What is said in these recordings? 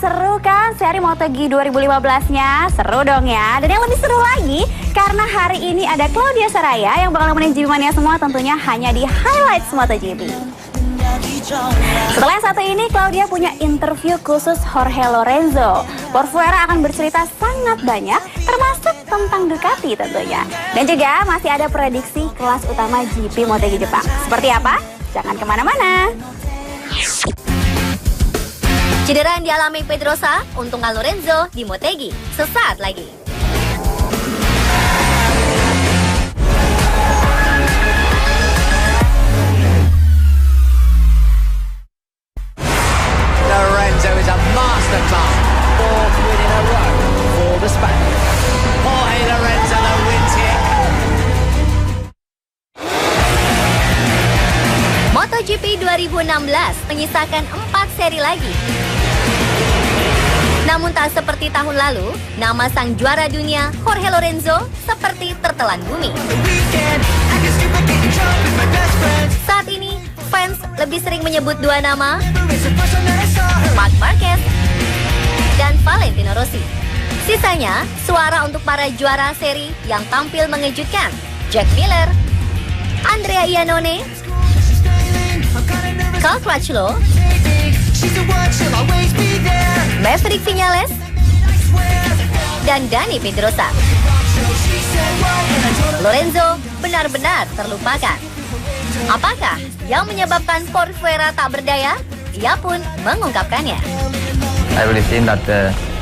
seru kan seri MotoGP 2015-nya? Seru dong ya. Dan yang lebih seru lagi, karena hari ini ada Claudia Saraya yang bakal nemenin GP-mania semua tentunya hanya di Highlights MotoGP. Setelah yang satu ini, Claudia punya interview khusus Jorge Lorenzo. Porfuera akan bercerita sangat banyak, termasuk tentang Ducati tentunya. Dan juga masih ada prediksi kelas utama GP MotoGP Jepang. Seperti apa? Jangan kemana-mana. Cedera yang dialami Pedrosa, untungkan Lorenzo di Motegi sesaat lagi. Lorenzo is a masterclass. Fourth win in a row for the Spaniard. Jorge Lorenzo wins here. MotoGP 2016 menyisakan 4 seri lagi. Namun tak seperti tahun lalu, nama sang juara dunia Jorge Lorenzo seperti tertelan bumi. Saat ini, fans lebih sering menyebut dua nama, Marc Marquez dan Valentino Rossi. Sisanya, suara untuk para juara seri yang tampil mengejutkan, Jack Miller, Andrea Iannone, Cal Crutchlow, Maverick Viñales, dan Dani Pedrosa. Lorenzo benar-benar terlupakan. Apakah yang menyebabkan Porfuera tak berdaya? Ia pun mengungkapkannya. I really think that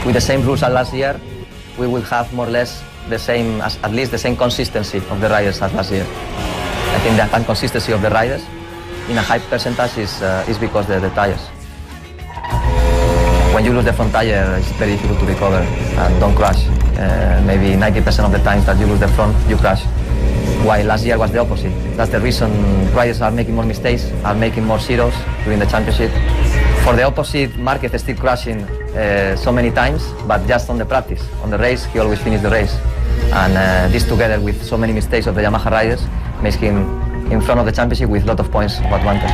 with the same rules as last year, we will have more or less the same, at least the same consistency of the riders as last year. I think the inconsistency of the riders in a high percentage is because of the tires. When you lose the front tire, it's very difficult to recover and don't crash. Maybe 90% of the times that you lose the front, you crash. While last year was the opposite. That's the reason riders are making more mistakes, are making more zeros during the championship. For the opposite, Marquez is still crashing so many times, but just on the practice. On the race, he always finished the race. And this together with so many mistakes of the Yamaha riders makes him in front of the championship with a lot of points of advantage.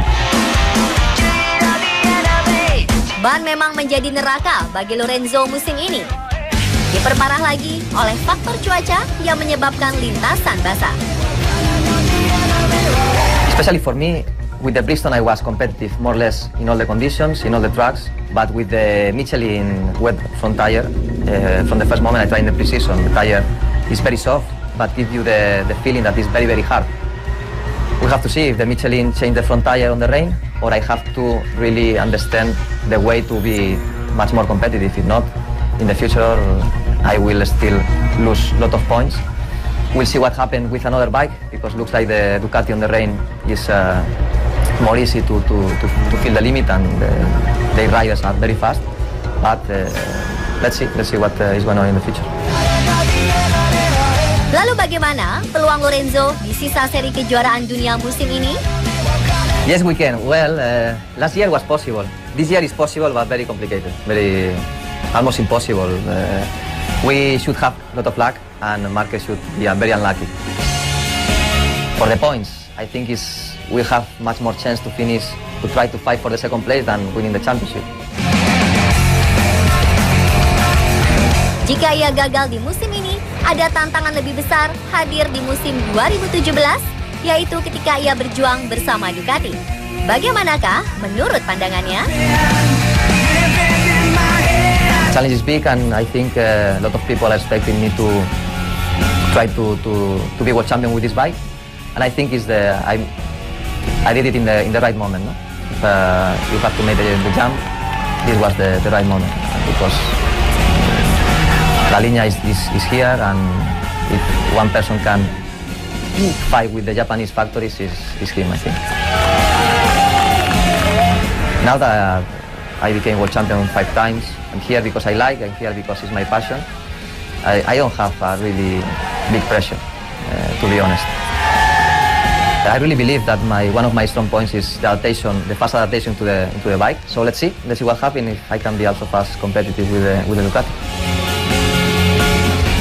Ban memang menjadi neraka bagi Lorenzo musim ini. Diperparah lagi oleh faktor cuaca yang menyebabkan lintasan basah. Especially for me, with the Bristol I was competitive more or less in all the conditions, in all the tracks, but with the Michelin wet front tire, from the first moment I tried in the pre-season, the tire is very soft, but gives you the feeling that it's very, very hard. We have to see if the Michelin change the front tire on the rain, or I have to really understand the way to be much more competitive. If not, in the future, I will still lose a lot of points. We'll see what happens with another bike, because looks like the Ducati on the rain is more easy to feel the limit, and the riders are very fast. But let's see what is going on in the future. Lalu bagaimana peluang Lorenzo di sisa seri kejuaraan dunia musim ini? Yes, we can. Well, last year was possible. This year is possible, but very complicated. Almost impossible. We should have a lot of luck, and Marquez should be very unlucky. For the points, I think we have much more chance to finish, to try to fight for the second place than winning the championship. Jika ia gagal di musim ini, ada tantangan lebih besar hadir di musim 2017, yaitu ketika ia berjuang bersama Ducati. Bagaimanakah menurut pandangannya? Challenge is big, and I think a lot of people are expecting me to try to be world champion with this bike, and I think I did it in the right moment. No? If you have to make the jump, this was the right moment, because La Linea is here, and if one person can fight with the Japanese factories, is him, I think. Now that I became world champion 5 times, I'm here because I like, I'm here because it's my passion. I don't have a really big pressure, to be honest. I really believe that one of my strong points is the adaptation, the fast adaptation to the bike. So let's see what happens if I can be also fast competitive with the Ducati.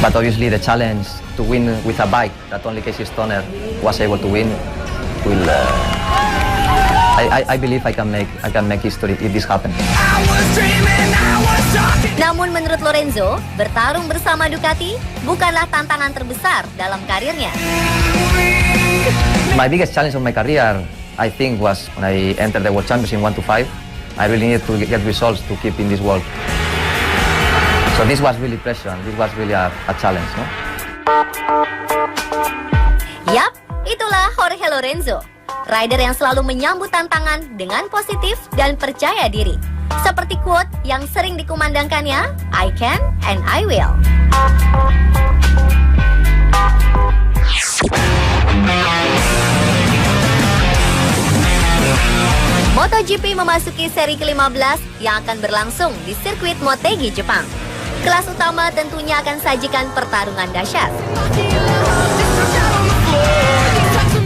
But obviously the challenge to win with a bike that only Casey Stoner was able to win will, I I believe I can make history if this happens. Namun menurut Lorenzo, bertarung bersama Ducati bukanlah tantangan terbesar dalam karirnya. My biggest challenge of my career, I think, was when I entered the World Championships in 1 to 5. I really needed to get results to keep in this world. So this was really pressure. This was really a challenge, no? Yap, itulah Jorge Lorenzo. Rider yang selalu menyambut tantangan dengan positif dan percaya diri. Seperti quote yang sering dikumandangkannya, I can and I will. MotoGP memasuki seri ke-15 yang akan berlangsung di sirkuit Motegi, Jepang. Kelas utama tentunya akan sajikan pertarungan dahsyat.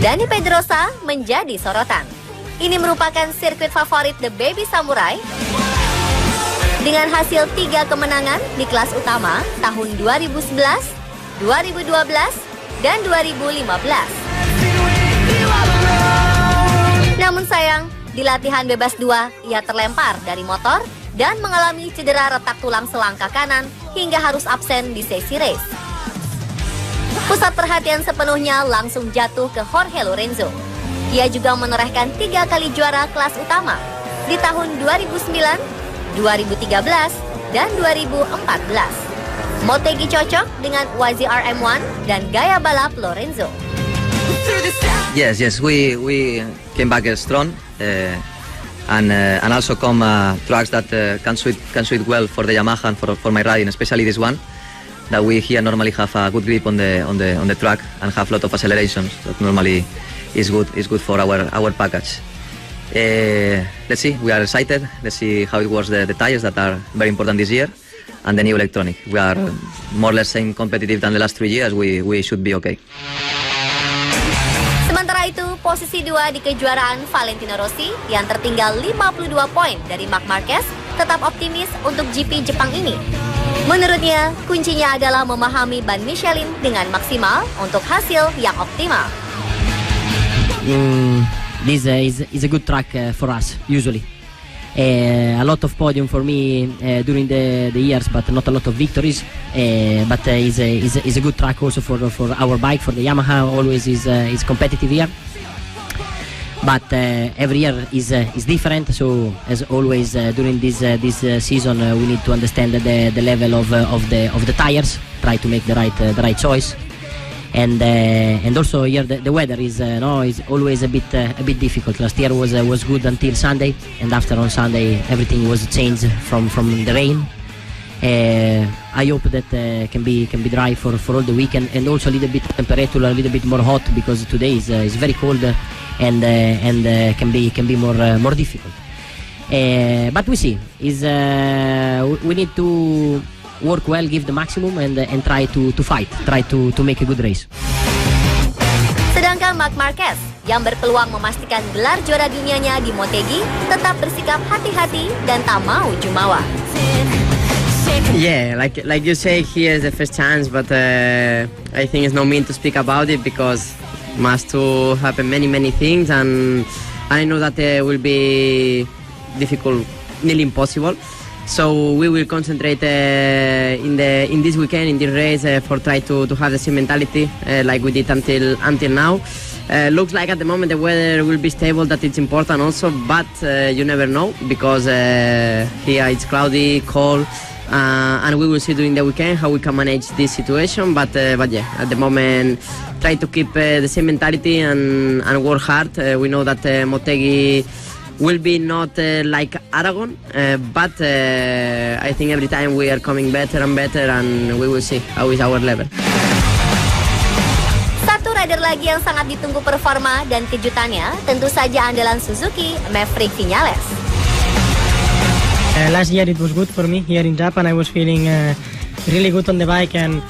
Dani Pedrosa menjadi sorotan. Ini merupakan sirkuit favorit The Baby Samurai dengan hasil 3 kemenangan di kelas utama tahun 2011, 2012, dan 2015. Namun sayang, di latihan bebas 2, ia terlempar dari motor dan mengalami cedera retak tulang selangkah kanan hingga harus absen di sesi race. Pusat perhatian sepenuhnya langsung jatuh ke Jorge Lorenzo. Ia juga menorehkan 3 kali juara kelas utama di tahun 2009, 2013, dan 2014. Motegi cocok dengan YZR M1 dan gaya balap Lorenzo. Yes, we came back strong, and also come tracks that can suit well for the Yamaha and for my riding, especially this one. That we here normally have a good grip on the track and have a lot of accelerations. That normally is good for our package. Let's see, we are excited. Let's see how it works the tires that are very important this year, and the new electronic. We are more or less same competitive than the last 3 years. We should be okay. Sementara itu, posisi 2 di kejuaraan Valentino Rossi yang tertinggal 52 poin dari Marc Marquez tetap optimis untuk GP Jepang ini. Menurutnya, kuncinya adalah memahami ban Michelin dengan maksimal untuk hasil yang optimal. This is a good track for us, usually. A lot of podium for me during the years, but not a lot of victories. But is a good track also for our bike, for the Yamaha. Always is competitive here. But every year is different. So as always during this season, we need to understand the level of the tires. Try to make the right choice. And also here the weather is always a bit difficult. Last year was good until Sunday, and after on Sunday everything was changed from the rain. I hope that can be dry for all the weekend, and also a little bit temperature, a little bit more hot, because today is very cold and can be more difficult. But we see we need to work well, give the maximum, and try to fight, try to make a good race. Sedangkan Marc Marquez yang berpeluang memastikan gelar juara dunianya di Motegi tetap bersikap hati-hati dan tak mau jumawa. Yeah, like you say, here is the first chance, but I think it's no mean to speak about it, because must to happen many things, and I know that will be difficult, nearly impossible. So we will concentrate in this weekend, in this race, for try to have the same mentality like we did until now. Looks like at the moment the weather will be stable, that it's important also, but you never know, because here it's cloudy, cold, and we will see during the weekend how we can manage this situation. But yeah, at the moment, try to keep the same mentality and work hard. We know that Motegi will be not like Aragon, but I think every time we are coming better and better, and we will see how is our level. Satu rider lagi yang sangat ditunggu performa dan kejutannya tentu saja andalan Suzuki, Maverick Viñales. Last year it was good for me here in Japan. I was feeling really good on the bike, and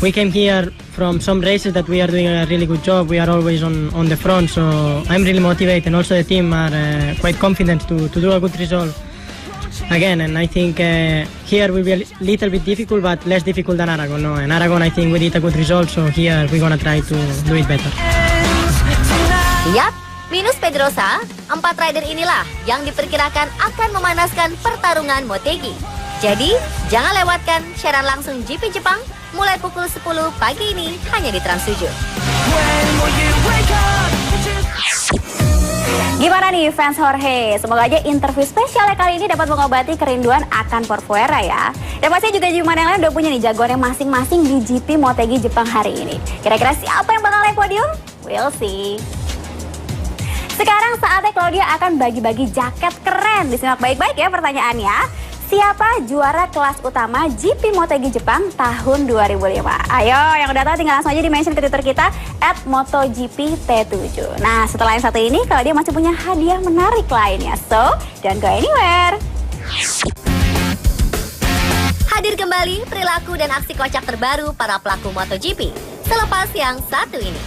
we came here from some races that we are doing a really good job. We are always on the front, so I'm really motivated, and also the team are quite confident to do a good result again. And I think here will be a little bit difficult, but less difficult than Aragon. No, in Aragon I think we did a good result, so here we're gonna try to do it better. Yap, Minus Pedrosa, 4 rider inilah yang diperkirakan akan memanaskan pertarungan Motegi. Jadi, jangan lewatkan siaran langsung GP Jepang mulai pukul 10 pagi ini hanya di Trans 7. Gimana nih fans Jorge? Semoga aja interview spesialnya kali ini dapat mengobati kerinduan akan Porfuera ya. Dan pastinya juga Jiman yang lain udah punya nih jagoannya masing-masing di GP Motegi Jepang hari ini. Kira-kira siapa yang bakal naik podium? We'll see. Sekarang saatnya Claudia akan bagi-bagi jaket keren. Disimak baik-baik ya pertanyaannya. Siapa juara kelas utama GP Motegi Jepang tahun 2005? Ayo, yang udah tahu tinggal langsung aja di-mention ke Twitter kita @MotoGP-T7. Nah, setelah yang satu ini, kalau dia masih punya hadiah menarik lainnya. So, don't go anywhere. Hadir kembali perilaku dan aksi kocak terbaru para pelaku MotoGP selepas yang satu ini.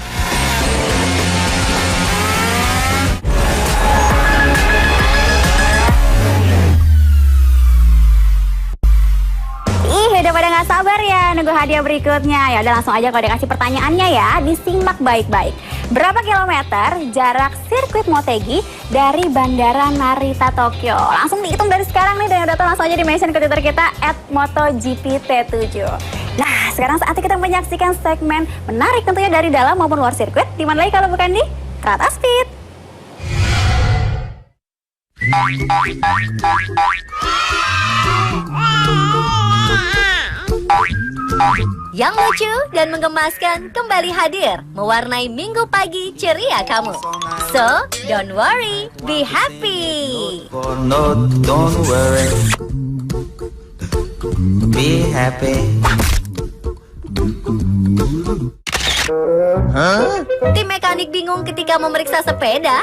Udah pada nggak sabar ya nunggu hadiah berikutnya. Ya udah langsung aja kalau dikasih pertanyaannya ya, disimak baik-baik. Berapa kilometer jarak sirkuit Motegi dari Bandara Narita Tokyo? Langsung dihitung dari sekarang nih, dan udah tahu langsung aja di-mention ke Twitter kita @MotoGP-T7. Nah, sekarang saatnya kita menyaksikan segmen menarik tentunya dari dalam maupun luar sirkuit. Di mana lagi kalau bukan di Kereta Speed. Yang lucu dan menggemaskan kembali hadir, mewarnai minggu pagi ceria kamu. So, don't worry, be happy. No, don't worry. Be happy. Tim mekanik bingung ketika memeriksa sepeda.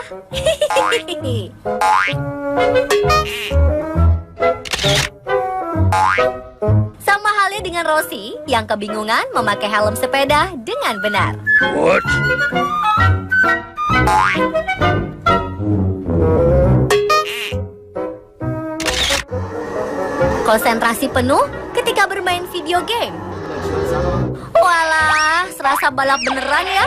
Sama halnya dengan Rossi yang kebingungan memakai helm sepeda dengan benar. What? Konsentrasi penuh ketika bermain video game. Walah, serasa balap beneran ya.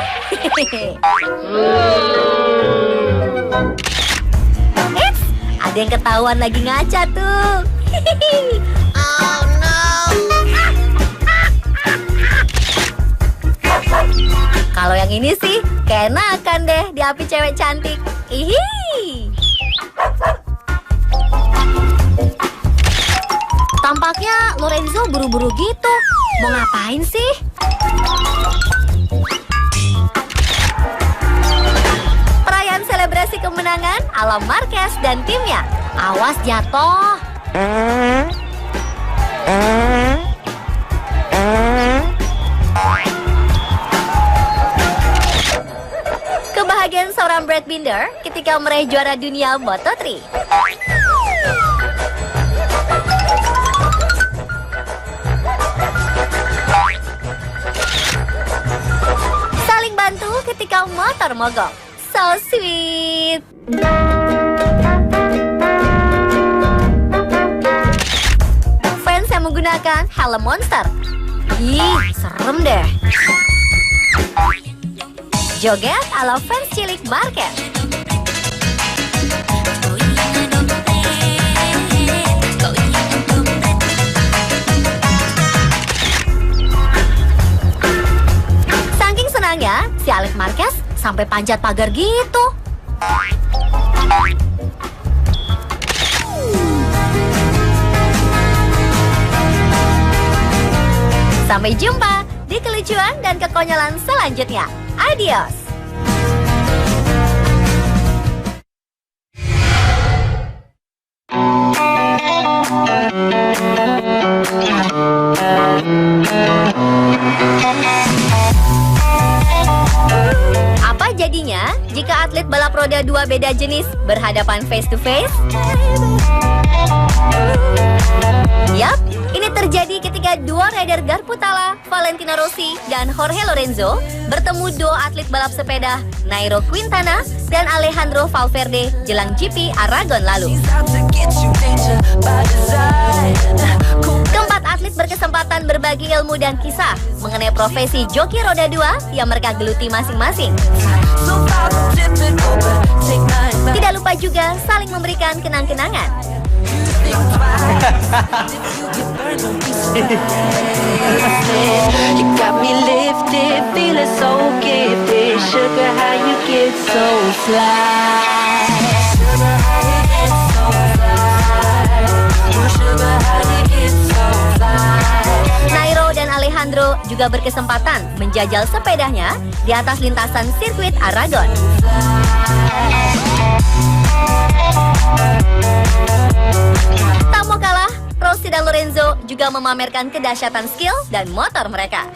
Eits, ada yang ketahuan lagi ngaca tuh. Oh no. Kalau yang ini sih keenakan deh diapi cewek cantik. Ihi. Tampaknya Lorenzo buru-buru gitu. Mau ngapain sih? Perayaan selebrasi kemenangan ala Marquez dan timnya. Awas jatuh. Kebahagiaan seorang Brad Binder ketika meraih juara dunia Moto3. Saling bantu ketika motor mogok. So sweet. Fans yang menggunakan helm monster. Ih, serem deh. Joget ala fans cilik Marquez. Saking senangnya, si Alex Marquez sampai panjat pagar gitu. Sampai jumpa di kelucuan dan kekonyolan selanjutnya. Adios. Apa jadinya jika atlet balap roda dua beda jenis berhadapan face to face? Yap, ini terjadi ketika dua rider Garputala, Valentino Rossi, dan Jorge Lorenzo bertemu duo atlet balap sepeda Nairo Quintana dan Alejandro Valverde jelang GP Aragon lalu. Keempat atlet berkesempatan berbagi ilmu ilmu dan kisah mengenai profesi joki roda 2 yang mereka geluti masing-masing. Tidak lupa juga saling memberikan kenang-kenangan. You got me lifted, feeling so gifted. Sugar, how you get so fly? Sugar, how you get so fly? Sugar, how you get so fly? Nairo dan Alejandro juga berkesempatan menjajal sepedanya di atas lintasan sirkuit Aragon. Tak mau kalah, Rossi dan Lorenzo juga memamerkan kedahsyatan skill dan motor mereka.